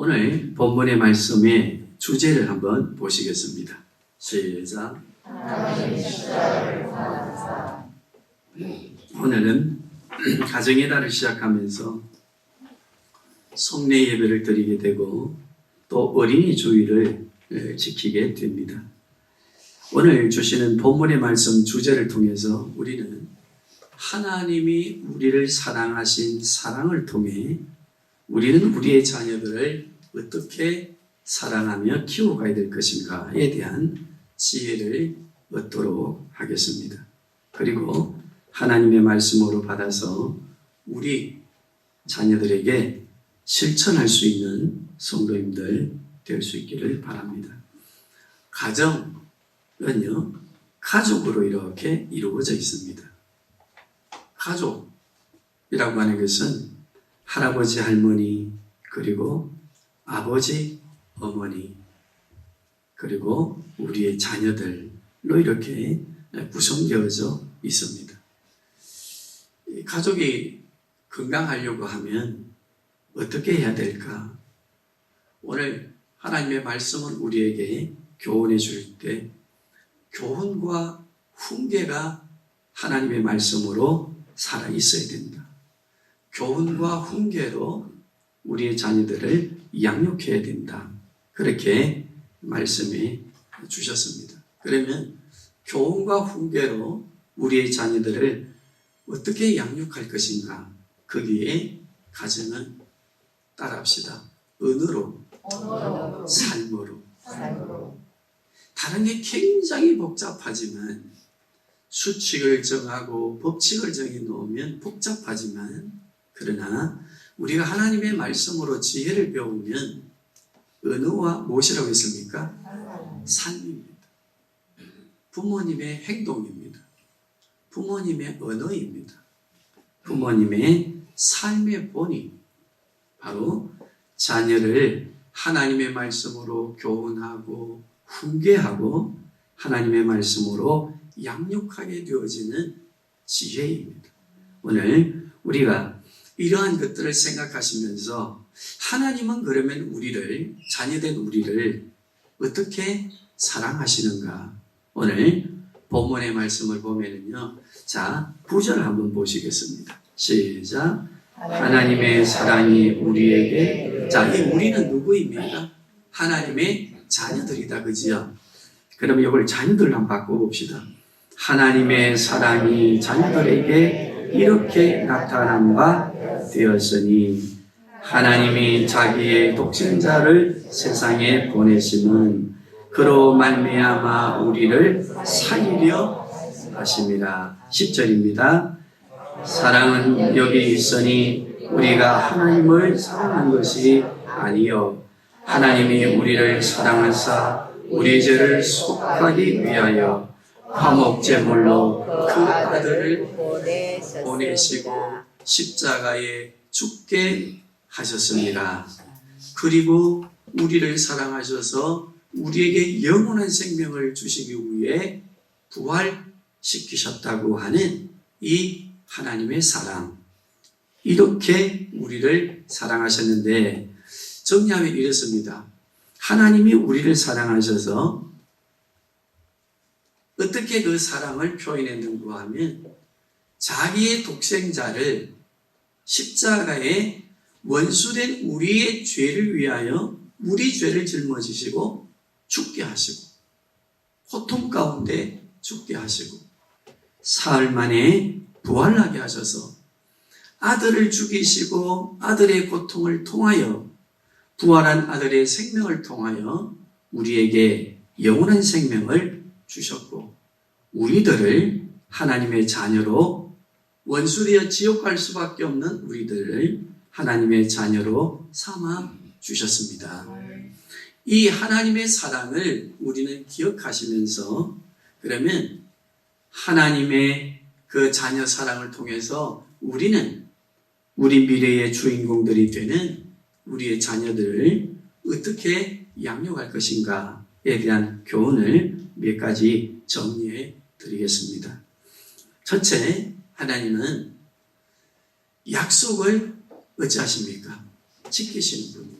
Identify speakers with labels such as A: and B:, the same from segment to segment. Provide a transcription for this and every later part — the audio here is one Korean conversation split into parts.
A: 오늘 본문의 말씀의 주제를 한번 보시겠습니다. 시작. 오늘은 가정의 달을 시작하면서 성례 예배를 드리게 되고 또 어린이 주일을 지키게 됩니다. 오늘 주시는 본문의 말씀 주제를 통해서 우리는 하나님이 우리를 사랑하신 사랑을 통해 우리는 우리의 자녀들을 어떻게 사랑하며 키워가야 될 것인가에 대한 지혜를 얻도록 하겠습니다. 그리고 하나님의 말씀으로 받아서 우리 자녀들에게 실천할 수 있는 성도님들 될 수 있기를 바랍니다. 가정은요, 가족으로 이렇게 이루어져 있습니다. 가족이라고 하는 것은 할아버지, 할머니, 그리고 아버지, 어머니, 그리고 우리의 자녀들로 이렇게 구성되어져 있습니다. 가족이 건강하려고 하면 어떻게 해야 될까? 오늘 하나님의 말씀은 우리에게 교훈해 줄 때 교훈과 훈계가 하나님의 말씀으로 살아 있어야 된다. 교훈과 훈계로 우리의 자녀들을 양육해야 된다. 그렇게 말씀해 주셨습니다. 그러면 교훈과 훈계로 우리의 자녀들을 어떻게 양육할 것인가? 거기에 가정은 따라합시다. 언어로, 삶으로. 다른 게 굉장히 복잡하지만 수칙을 정하고 법칙을 정해 놓으면 복잡하지만 그러나 우리가 하나님의 말씀으로 지혜를 배우면 언어와 무엇이라고 했습니까? 삶입니다. 부모님의 행동입니다. 부모님의 언어입니다. 부모님의 삶의 본이 바로 자녀를 하나님의 말씀으로 교훈하고 훈계하고 하나님의 말씀으로 양육하게 되어지는 지혜입니다. 오늘 우리가 이러한 것들을 생각하시면서 하나님은 그러면 우리를, 자녀된 우리를 어떻게 사랑하시는가? 오늘 본문의 말씀을 보면은요. 자, 9절 한번 보시겠습니다. 시작. 하나님의 사랑이 우리에게, 자, 이 우리는 누구입니까? 하나님의 자녀들이다. 그지요? 그럼 이걸 자녀들로 한번 바꿔봅시다. 하나님의 사랑이 자녀들에게 이렇게 나타난 바 되었으니 하나님이 자기의 독생자를 세상에 보내심은 그로 말미암아 우리를 살리려 하심이라. 10절입니다. 사랑은 여기 있으니 우리가 하나님을 사랑한 것이 아니요 하나님이 우리를 사랑하사 우리 죄를 속하기 위하여 화목제물로 그 아들을 보내시고 십자가에 죽게 하셨습니다. 그리고 우리를 사랑하셔서 우리에게 영원한 생명을 주시기 위해 부활시키셨다고 하는 이 하나님의 사랑. 이렇게 우리를 사랑하셨는데 정리하면 이렇습니다. 하나님이 우리를 사랑하셔서 어떻게 그 사랑을 표현했는가 하면 자기의 독생자를 십자가에 원수된 우리의 죄를 위하여 우리 죄를 짊어지시고 죽게 하시고 고통 가운데 죽게 하시고 사흘 만에 부활하게 하셔서 아들을 죽이시고 아들의 고통을 통하여 부활한 아들의 생명을 통하여 우리에게 영원한 생명을 주셨고 우리들을 하나님의 자녀로 원수되어 지옥 갈 수밖에 없는 우리들을 하나님의 자녀로 삼아 주셨습니다. 이 하나님의 사랑을 우리는 기억하시면서 그러면 하나님의 그 자녀 사랑을 통해서 우리는 우리 미래의 주인공들이 되는 우리의 자녀들을 어떻게 양육할 것인가에 대한 교훈을 몇 가지 정리해 드리겠습니다. 첫째, 하나님은 약속을 어찌하십니까? 지키시는 분입니다.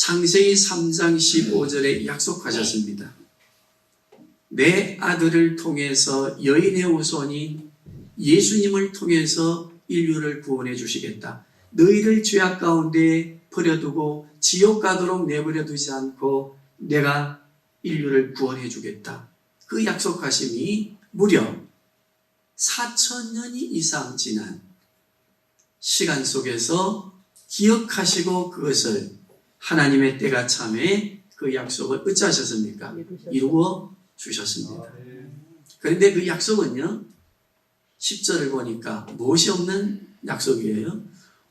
A: 창세기 3장 15절에 약속하셨습니다. 내 아들을 통해서 여인의 후손이 예수님을 통해서 인류를 구원해 주시겠다. 너희를 죄악 가운데 버려두고 지옥 가도록 내버려 두지 않고 내가 인류를 구원해 주겠다. 그 약속하심이 무려 4,000년이 이상 지난 시간 속에서 기억하시고 그것을 하나님의 때가 참에 그 약속을 어찌하셨습니까? 이루어 주셨습니다. 그런데 그 약속은요, 10절을 보니까 무엇이 없는 약속이에요?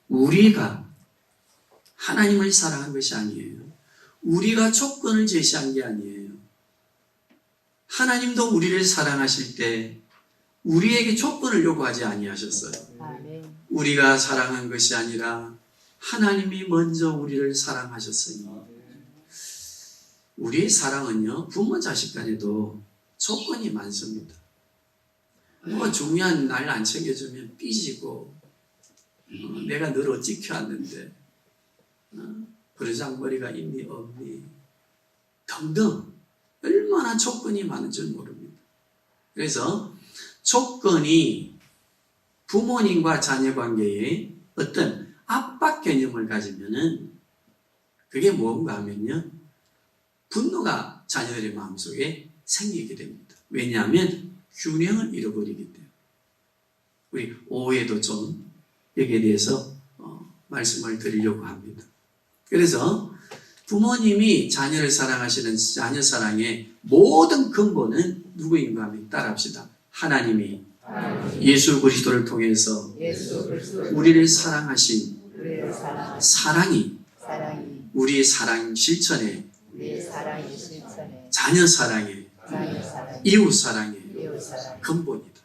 A: 우리가 하나님을 사랑한 것이 아니에요. 우리가 조건을 제시한 게 아니에요. 하나님도 우리를 사랑하실 때 우리에게 조건을 요구하지 아니하셨어요. 우리가 사랑한 것이 아니라 하나님이 먼저 우리를 사랑하셨으니 우리의 사랑은요, 부모 자식 간에도 조건이 많습니다. 뭐 중요한 날 안 챙겨주면 삐지고 내가 늘 어찌 키웠는데 버르장머리가 있니 없니 등등 얼마나 조건이 많은 줄 모릅니다. 그래서 조건이 부모님과 자녀 관계에 어떤 압박 개념을 가지면은 그게 뭔가 하면요, 분노가 자녀들의 마음속에 생기게 됩니다. 왜냐하면 균형을 잃어버리기 때문에. 우리 오후에도 좀 여기에 대해서 말씀을 드리려고 합니다. 그래서 부모님이 자녀를 사랑하시는 자녀 사랑의 모든 근본은 누구인가 하면 따라합시다. 하나님이 예수 그리스도를 통해서 우리를 사랑하신 사랑이 우리의 사랑 실천에 자녀 사랑에 이웃 사랑의 근본이다.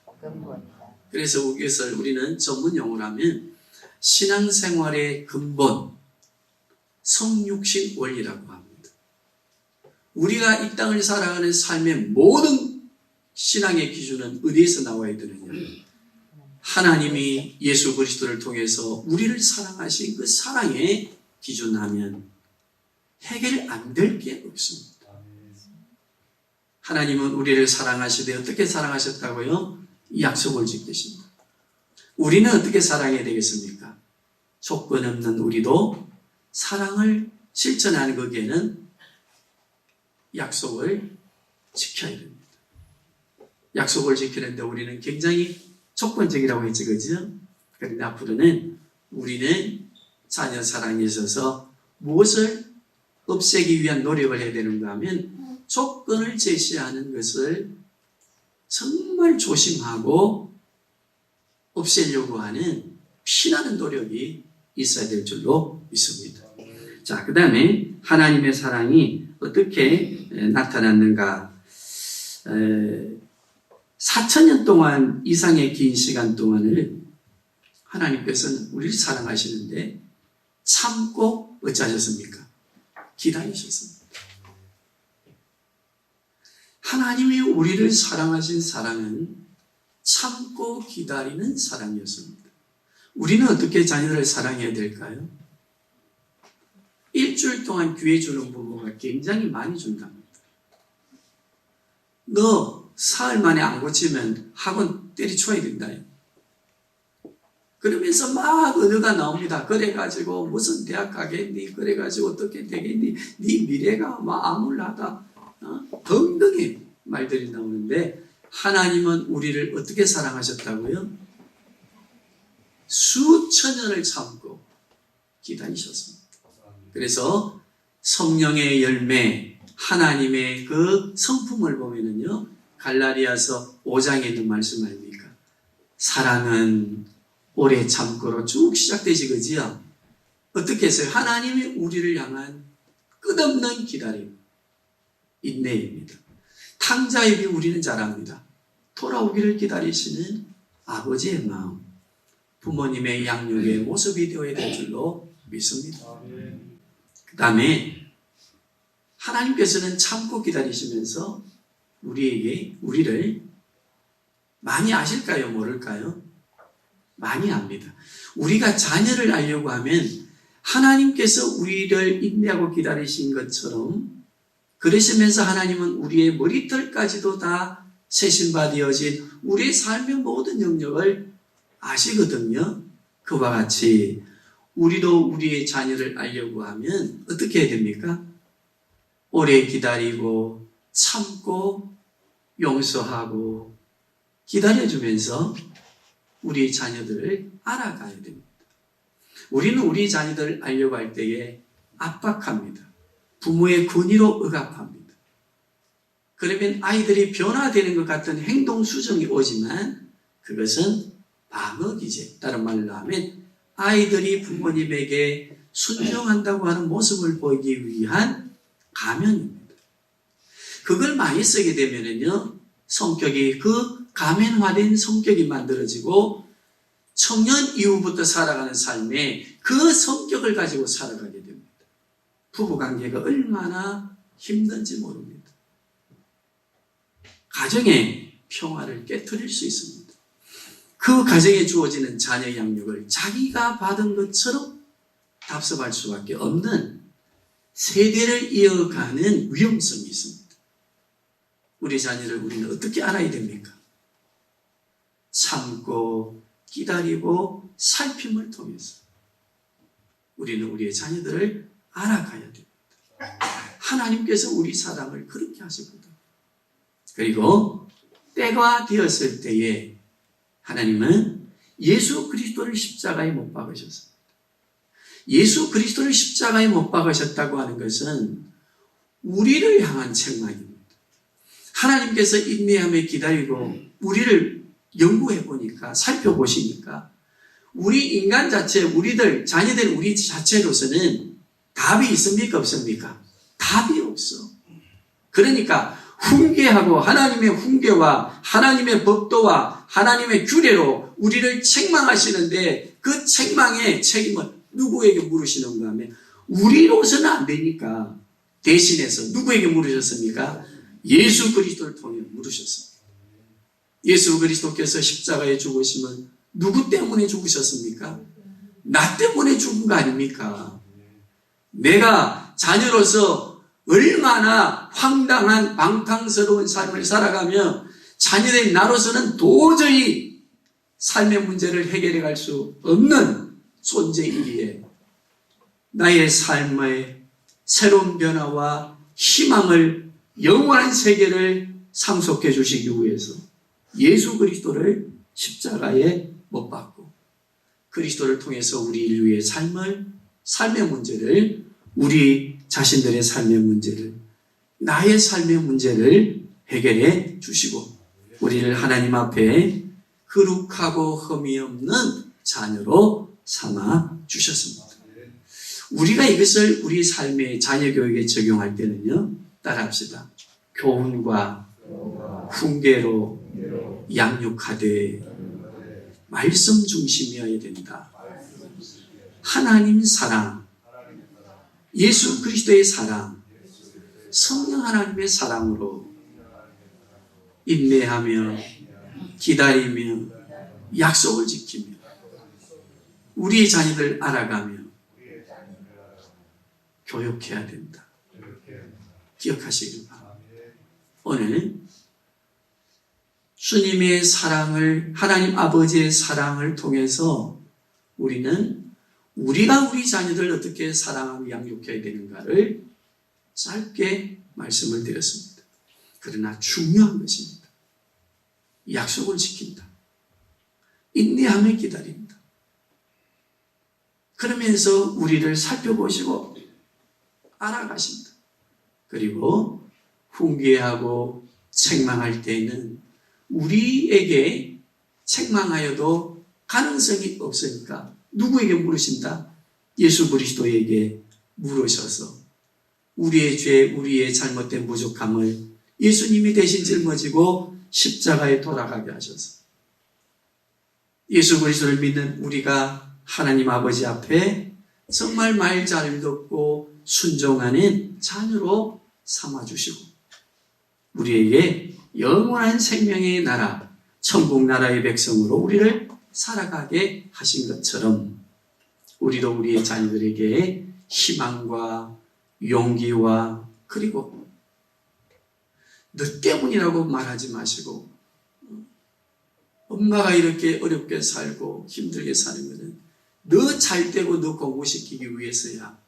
A: 그래서 이것을 우리는 전문 용어로 하면 신앙생활의 근본, 성육신 원리라고 합니다. 우리가 이 땅을 살아가는 삶의 모든 신앙의 기준은 어디에서 나와야 되느냐? 하나님이 예수 그리스도를 통해서 우리를 사랑하신 그 사랑의 기준하면 해결 안 될 게 없습니다. 하나님은 우리를 사랑하시되 어떻게 사랑하셨다고요? 이 약속을 지키십니다. 우리는 어떻게 사랑해야 되겠습니까? 조건 없는 우리도 사랑을 실천하는 거기에는 약속을 지켜야 됩니다. 약속을 지키는데 우리는 굉장히 조건적이라고 했지, 그죠? 그런데 앞으로는 우리는 자녀 사랑에 있어서 무엇을 없애기 위한 노력을 해야 되는가 하면 조건을 제시하는 것을 정말 조심하고 없애려고 하는 피나는 노력이 있어야 될 줄로 믿습니다. 자, 그 다음에 하나님의 사랑이 어떻게 나타났는가? 4,000년 동안 이상의 긴 시간 동안을 하나님께서는 우리를 사랑하시는데 참고 어찌하셨습니까? 기다리셨습니다. 하나님이 우리를 사랑하신 사랑은 참고 기다리는 사랑이었습니다. 우리는 어떻게 자녀를 사랑해야 될까요? 일주일 동안 기회 주는 부모가 굉장히 많이 준답니다. 너 사흘 만에 안 고치면 학원 때리쳐야 된다. 그러면서 막 언어가 나옵니다. 그래가지고 무슨 대학 가겠니? 그래가지고 어떻게 되겠니? 네 미래가 막 암울하다. 등등의 말들이 나오는데 하나님은 우리를 어떻게 사랑하셨다고요? 수천 년을 참고 기다리셨습니다. 그래서 성령의 열매, 하나님의 그 성품을 보면은요, 갈라디아서 5장에 있는 말씀 아닙니까? 사랑은 오래 참고로 쭉 시작되지, 그지요? 어떻게 했어요? 하나님이 우리를 향한 끝없는 기다림, 인내입니다. 탕자에게 우리는 잘합니다. 돌아오기를 기다리시는 아버지의 마음, 부모님의 양육의 모습이 되어야 될 줄로 믿습니다. 그 다음에 하나님께서는 참고 기다리시면서 우리를 많이 아실까요? 모를까요? 많이 압니다. 우리가 자녀를 알려고 하면 하나님께서 우리를 인내하고 기다리신 것처럼 그러시면서 하나님은 우리의 머리털까지도 다 세신바 되어진 우리의 삶의 모든 영역을 아시거든요. 그와 같이 우리도 우리의 자녀를 알려고 하면 어떻게 해야 됩니까? 오래 기다리고 참고 용서하고 기다려주면서 우리 자녀들을 알아가야 됩니다. 우리는 우리 자녀들을 알려고 할 때에 압박합니다. 부모의 권위로 억압합니다. 그러면 아이들이 변화되는 것 같은 행동 수정이 오지만 그것은 방어기제. 다른 말로 하면 아이들이 부모님에게 순종한다고 하는 모습을 보이기 위한 가면입니다. 그걸 많이 쓰게 되면은요, 성격이 그 가면화된 성격이 만들어지고 청년 이후부터 살아가는 삶에 그 성격을 가지고 살아가게 됩니다. 부부관계가 얼마나 힘든지 모릅니다. 가정의 평화를 깨트릴 수 있습니다. 그 가정에 주어지는 자녀 양육을 자기가 받은 것처럼 답습할 수밖에 없는 세대를 이어가는 위험성이 있습니다. 우리 자녀를 우리는 어떻게 알아야 됩니까? 참고 기다리고 살핌을 통해서 우리는 우리의 자녀들을 알아가야 됩니다. 하나님께서 우리 사랑을 그렇게 하시거든요. 그리고 때가 되었을 때에 하나님은 예수 그리스도를 십자가에 못 박으셨습니다. 예수 그리스도를 십자가에 못 박으셨다고 하는 것은 우리를 향한 책망입니다. 하나님께서 인내하며 기다리고 우리를 연구해 보니까, 살펴보시니까 우리 인간 자체, 우리들, 자녀들 우리 자체로서는 답이 있습니까? 없습니까? 답이 없어. 그러니까 훈계하고 하나님의 훈계와 하나님의 법도와 하나님의 규례로 우리를 책망하시는데 그 책망의 책임을 누구에게 물으시는가 하면 우리로서는 안 되니까 대신해서 누구에게 물으셨습니까? 예수 그리스도를 통해 물으셨습니다. 예수 그리스도께서 십자가에 죽으심은 누구 때문에 죽으셨습니까? 나 때문에 죽은 거 아닙니까? 내가 자녀로서 얼마나 황당한 방탕스러운 삶을 살아가며 자녀된 나로서는 도저히 삶의 문제를 해결해 갈 수 없는 존재이기에 나의 삶의 새로운 변화와 희망을 영원한 세계를 상속해 주시기 위해서 예수 그리스도를 십자가에 못 박고 그리스도를 통해서 우리 인류의 삶의 문제를, 우리 자신들의 삶의 문제를, 나의 삶의 문제를 해결해 주시고 우리를 하나님 앞에 거룩하고 흠이 없는 자녀로 삼아 주셨습니다. 우리가 이것을 우리 삶의 자녀 교육에 적용할 때는요, 따라합시다. 교훈과 훈계로 양육하되 말씀 중심이어야 된다. 하나님 사랑, 예수 그리스도의 사랑, 성령 하나님의 사랑으로 인내하며 기다리며 약속을 지키며 우리의 자녀들 알아가며 교육해야 된다. 기억하시길 바랍니다. 오늘 주님의 사랑을, 하나님 아버지의 사랑을 통해서 우리는 우리가 우리 자녀들을 어떻게 사랑하며 양육해야 되는가를 짧게 말씀을 드렸습니다. 그러나 중요한 것입니다. 약속을 지킨다. 인내하며 기다린다. 그러면서 우리를 살펴보시고 알아가신다. 그리고 훈계하고 책망할 때에는 우리에게 책망하여도 가능성이 없으니까 누구에게 물으신다? 예수 그리스도에게 물으셔서 우리의 죄, 우리의 잘못된 부족함을 예수님이 대신 짊어지고 십자가에 돌아가게 하셔서 예수 그리스도를 믿는 우리가 하나님 아버지 앞에 정말 말 잘 듣고 순종하는 자녀로 삼아주시고 우리에게 영원한 생명의 나라, 천국 나라의 백성으로 우리를 살아가게 하신 것처럼 우리도 우리의 자녀들에게 희망과 용기와 그리고 너 때문이라고 말하지 마시고 엄마가 이렇게 어렵게 살고 힘들게 사는 것은 너 잘 되고 너 공부시키기 위해서야.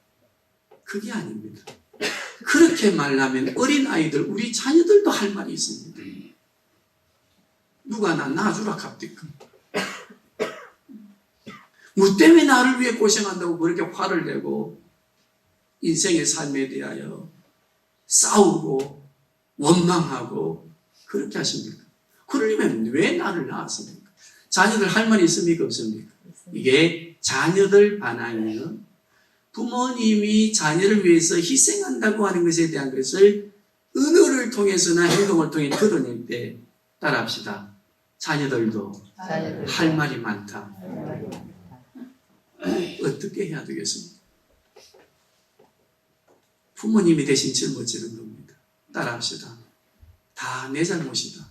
A: 그게 아닙니다. 그렇게 말하면 어린아이들, 우리 자녀들도 할 말이 있습니다. 누가 나 놔주라 갑니까? 뭐 때문에 나를 위해 고생한다고 그렇게 화를 내고 인생의 삶에 대하여 싸우고 원망하고 그렇게 하십니까? 그러려면 왜 나를 낳았습니까? 자녀들 할 말이 있습니까? 없습니까? 이게 자녀들 반항이에요. 부모님이 자녀를 위해서 희생한다고 하는 것에 대한 것을 은어를 통해서나 행동을 통해 드러낼 때 따라합시다. 자녀들도 할 말이 많다. 어떻게 해야 되겠습니까? 부모님이 대신 짊어지는 겁니다. 따라합시다. 다 내 잘못이다.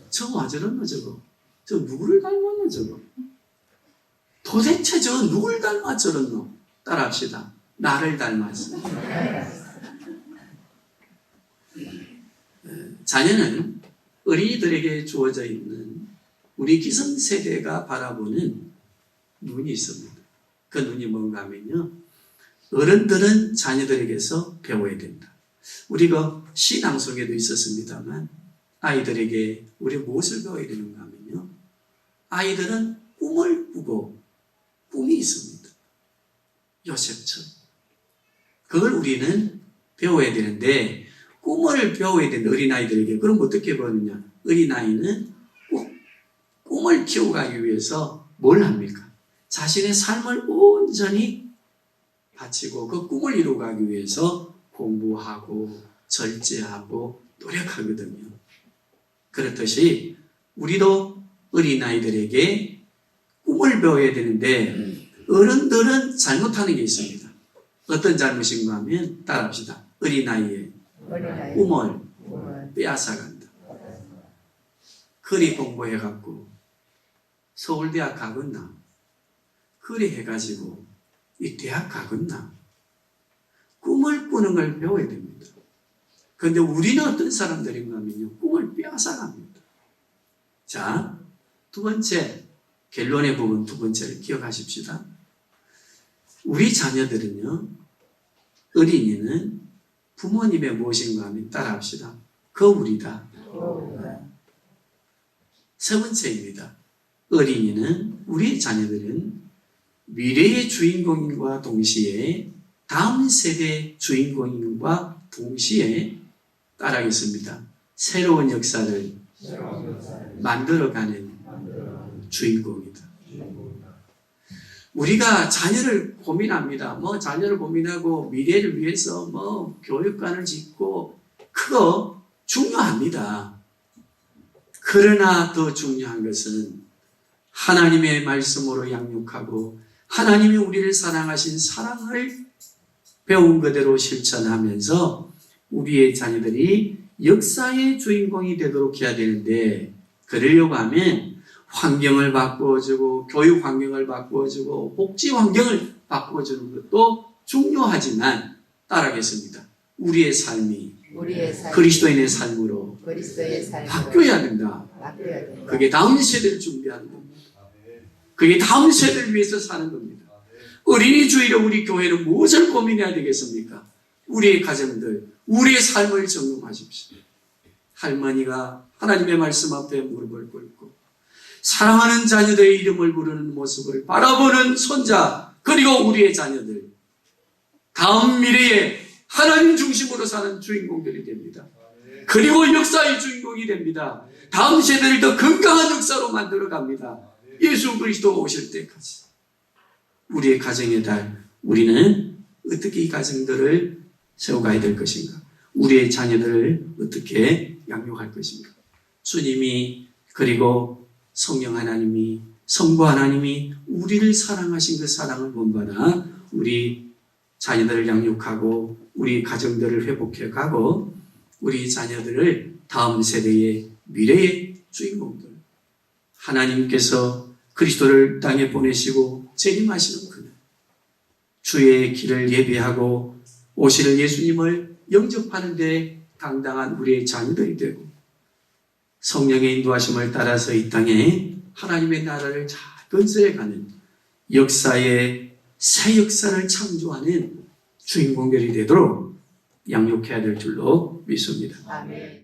A: 저와 저런노 저거. 저 누구를 닮았노 저거. 도대체 저 누굴 닮아 저런노. 따라합시다. 나를 닮았어. 자녀는 어린이들에게 주어져 있는 우리 기성세대가 바라보는 눈이 있습니다. 그 눈이 뭔가 하면요. 어른들은 자녀들에게서 배워야 된다. 우리가 신앙 속에도 있었습니다만 아이들에게 우리 무엇을 배워야 되는가 하면요. 아이들은 꿈을 꾸고 꿈이 있습니다. 요셉처럼. 그걸 우리는 배워야 되는데 꿈을 배워야 되는 어린아이들에게 그럼 어떻게 배우느냐. 어린아이는 꼭 꿈을 키워가기 위해서 뭘 합니까? 자신의 삶을 온전히 바치고 그 꿈을 이루어가기 위해서 공부하고 절제하고 노력하거든요. 그렇듯이 우리도 어린아이들에게 꿈을 배워야 되는데 어른들은 잘못하는 게 있습니다. 어떤 잘못인가 하면 따라합시다. 어린아이의 꿈을 빼앗아간다. 그리 공부해갖고 서울대학 가겠나? 그리 해가지고 이 대학 가겠나? 꿈을 꾸는 걸 배워야 됩니다. 그런데 우리는 어떤 사람들인가 하면요. 꿈을 빼앗아갑니다. 자, 두 번째, 결론의 부분 두 번째를 기억하십시다. 우리 자녀들은요. 어린이는 부모님의 무엇인가 하면 따라합시다. 거울이다. 세 번째입니다. 어린이는 우리 자녀들은 미래의 주인공인과 동시에 다음 세대의 주인공인과 동시에 따라하겠습니다. 새로운 역사를 만들어가는 주인공이다. 우리가 자녀를 고민합니다. 자녀를 고민하고 미래를 위해서 교육관을 짓고 그거 중요합니다. 그러나 더 중요한 것은 하나님의 말씀으로 양육하고 하나님이 우리를 사랑하신 사랑을 배운 그대로 실천하면서 우리의 자녀들이 역사의 주인공이 되도록 해야 되는데 그러려고 하면 환경을 바꾸어주고 교육 환경을 바꾸어주고 복지 환경을 바꾸어주는 것도 중요하지만 따라하겠습니다. 우리의 삶이 그리스도인의 삶으로 바뀌어야 된다. 그게 다음 세대를 준비하는 겁니다. 그게 다음 세대를 위해서 사는 겁니다. 어린이 주일에 우리 교회는 무엇을 고민해야 되겠습니까? 우리의 가정들, 우리의 삶을 점검하십시오. 할머니가 하나님의 말씀 앞에 무릎을 꿇고 사랑하는 자녀들의 이름을 부르는 모습을 바라보는 손자 그리고 우리의 자녀들 다음 미래에 하나님 중심으로 사는 주인공들이 됩니다. 그리고 역사의 주인공이 됩니다. 다음 세대를 더 건강한 역사로 만들어갑니다. 예수 그리스도가 오실 때까지 우리의 가정의 달 우리는 어떻게 이 가정들을 세워가야 될 것인가? 우리의 자녀들을 어떻게 양육할 것인가? 주님이 그리고 성령 하나님이 성부 하나님이 우리를 사랑하신 그 사랑을 본받아 우리 자녀들을 양육하고 우리 가정들을 회복해 가고 우리 자녀들을 다음 세대의 미래의 주인공들 하나님께서 그리스도를 땅에 보내시고 재림하시는 그날, 주의 길을 예비하고 오실 예수님을 영접하는 데 당당한 우리의 자녀들이 되고 성령의 인도하심을 따라서 이 땅에 하나님의 나라를 잘 건설해가는 역사의 새 역사를 창조하는 주인공들이 되도록 양육해야 될 줄로 믿습니다.
B: 아멘.